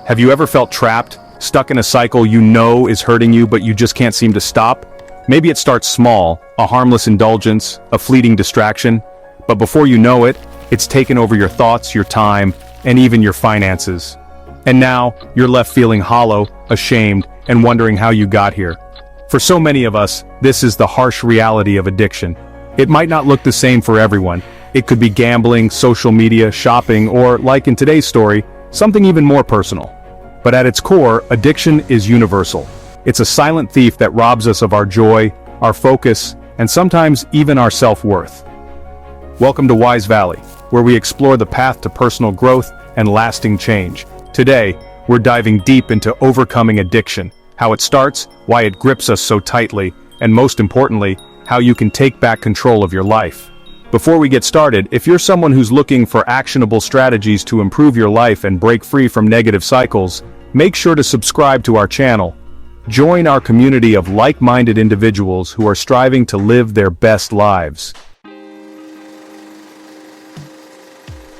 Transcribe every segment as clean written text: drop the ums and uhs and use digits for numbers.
Have you ever felt trapped, stuck in a cycle you know is hurting you but you just can't seem to stop? Maybe it starts small, a harmless indulgence, a fleeting distraction, but before you know it, it's taken over your thoughts, your time, and even your finances. And now, you're left feeling hollow, ashamed, and wondering how you got here. For so many of us, this is the harsh reality of addiction. It might not look the same for everyone. It could be gambling, social media, shopping, or, like in today's story, something even more personal. But at its core, addiction is universal. It's a silent thief that robs us of our joy, our focus, and sometimes even our self-worth. Welcome to Wise Valley, where we explore the path to personal growth and lasting change. Today, we're diving deep into overcoming addiction, how it starts, why it grips us so tightly, and most importantly, how you can take back control of your life. Before we get started, if you're someone who's looking for actionable strategies to improve your life and break free from negative cycles, make sure to subscribe to our channel. Join our community of like-minded individuals who are striving to live their best lives.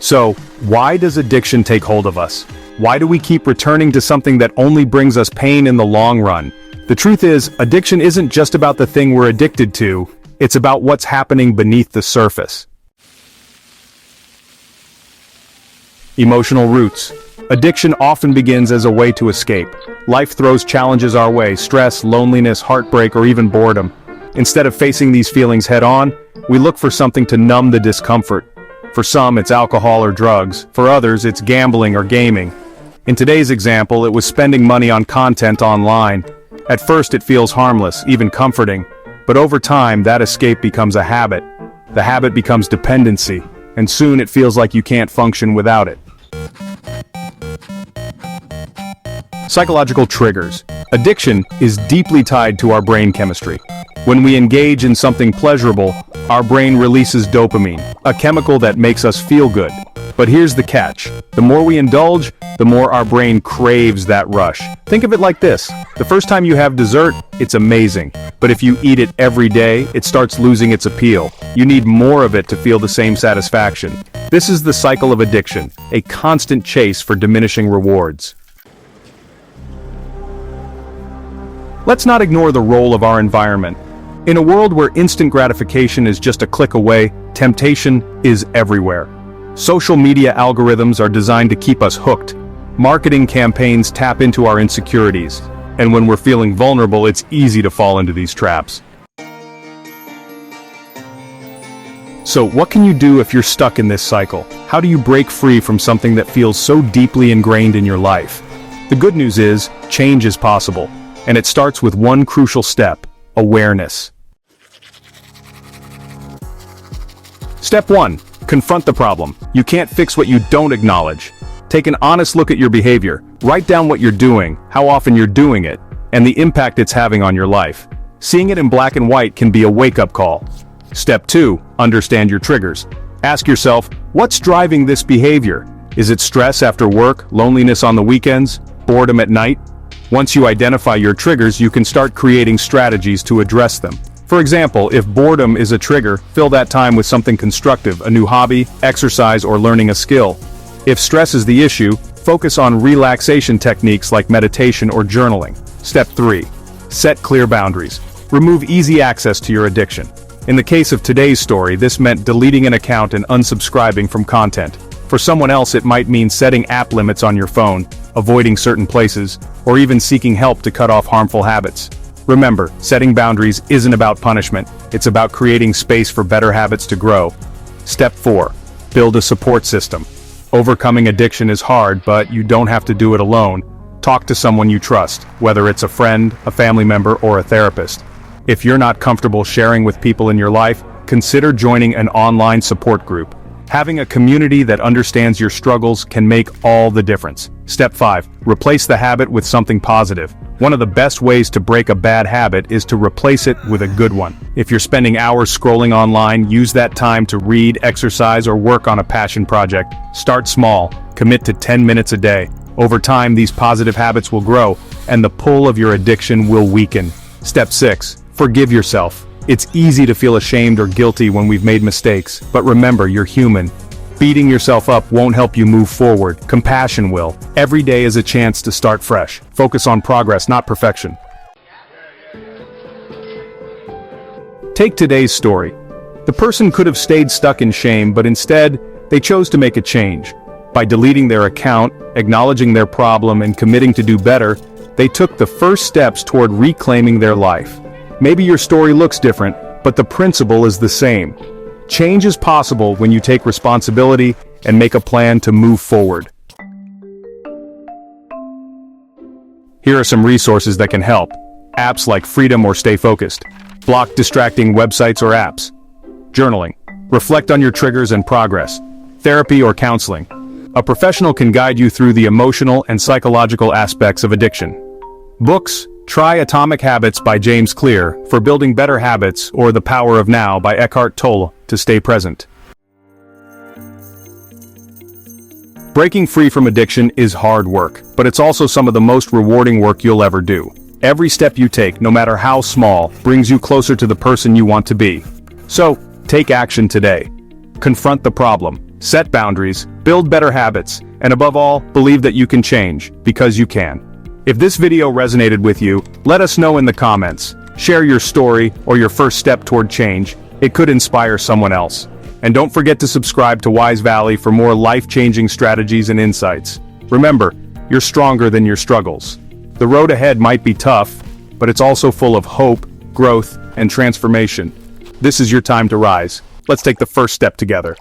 So, why does addiction take hold of us? Why do we keep returning to something that only brings us pain in the long run? The truth is, addiction isn't just about the thing we're addicted to, it's about what's happening beneath the surface. Emotional roots. Addiction often begins as a way to escape. Life throws challenges our way: stress, loneliness, heartbreak, or even boredom. Instead of facing these feelings head-on, we look for something to numb the discomfort. For some, it's alcohol or drugs. For others, it's gambling or gaming. In today's example, it was spending money on content online. At first, it feels harmless, even comforting. But over time, that escape becomes a habit. The habit becomes dependency, and soon it feels like you can't function without it. Psychological triggers. Addiction is deeply tied to our brain chemistry. When we engage in something pleasurable, our brain releases dopamine, a chemical that makes us feel good. But here's the catch. The more we indulge, the more our brain craves that rush. Think of it like this. The first time you have dessert, it's amazing. But if you eat it every day, it starts losing its appeal. You need more of it to feel the same satisfaction. This is the cycle of addiction, a constant chase for diminishing rewards. Let's not ignore the role of our environment. In a world where instant gratification is just a click away, temptation is everywhere. Social media algorithms are designed to keep us hooked. Marketing campaigns tap into our insecurities. And when we're feeling vulnerable, it's easy to fall into these traps. So, what can you do if you're stuck in this cycle? How do you break free from something that feels so deeply ingrained in your life? The good news is, change is possible. And it starts with one crucial step: awareness. Step 1. Confront the problem. You can't fix what you don't acknowledge. Take an honest look at your behavior. Write down what you're doing, how often you're doing it, and the impact it's having on your life. Seeing it in black and white can be a wake-up call. Step 2. Understand your triggers. Ask yourself, what's driving this behavior? Is it stress after work, loneliness on the weekends, boredom at night? Once you identify your triggers, you can start creating strategies to address them. For example, if boredom is a trigger, fill that time with something constructive, a new hobby, exercise, or learning a skill. If stress is the issue, focus on relaxation techniques like meditation or journaling. Step 3. Set clear boundaries. Remove easy access to your addiction. In the case of today's story, this meant deleting an account and unsubscribing from content. For someone else, it might mean setting app limits on your phone, avoiding certain places, or even seeking help to cut off harmful habits. Remember, setting boundaries isn't about punishment, it's about creating space for better habits to grow. Step 4. Build a support system. Overcoming addiction is hard, but you don't have to do it alone. Talk to someone you trust, whether it's a friend, a family member, or a therapist. If you're not comfortable sharing with people in your life, consider joining an online support group. Having a community that understands your struggles can make all the difference. Step 5. Replace the habit with something positive. One of the best ways to break a bad habit is to replace it with a good one. If you're spending hours scrolling online, use that time to read, exercise, or work on a passion project. Start small. Commit to 10 minutes a day. Over time, these positive habits will grow, and the pull of your addiction will weaken. Step 6. Forgive yourself. It's easy to feel ashamed or guilty when we've made mistakes, but remember, you're human. Beating yourself up won't help you move forward. Compassion will. Every day is a chance to start fresh. Focus on progress, not perfection. Take today's story. The person could have stayed stuck in shame, but instead, they chose to make a change. By deleting their account, acknowledging their problem, and committing to do better, they took the first steps toward reclaiming their life. Maybe your story looks different, but the principle is the same. Change is possible when you take responsibility and make a plan to move forward. Here are some resources that can help. Apps like Freedom or Stay Focused. Block distracting websites or apps. Journaling. Reflect on your triggers and progress. Therapy or counseling. A professional can guide you through the emotional and psychological aspects of addiction. Books. Try Atomic Habits by James Clear for building better habits, or The Power of Now by Eckhart Tolle to stay present. Breaking free from addiction is hard work, but it's also some of the most rewarding work you'll ever do. Every step you take, no matter how small, brings you closer to the person you want to be. So, take action today. Confront the problem, set boundaries, build better habits, and above all, believe that you can change, because you can. If this video resonated with you, let us know in the comments. Share your story or your first step toward change. It could inspire someone else. And don't forget to subscribe to Wise Valley for more life-changing strategies and insights. Remember, you're stronger than your struggles. The road ahead might be tough, but it's also full of hope, growth, and transformation. This is your time to rise. Let's take the first step together.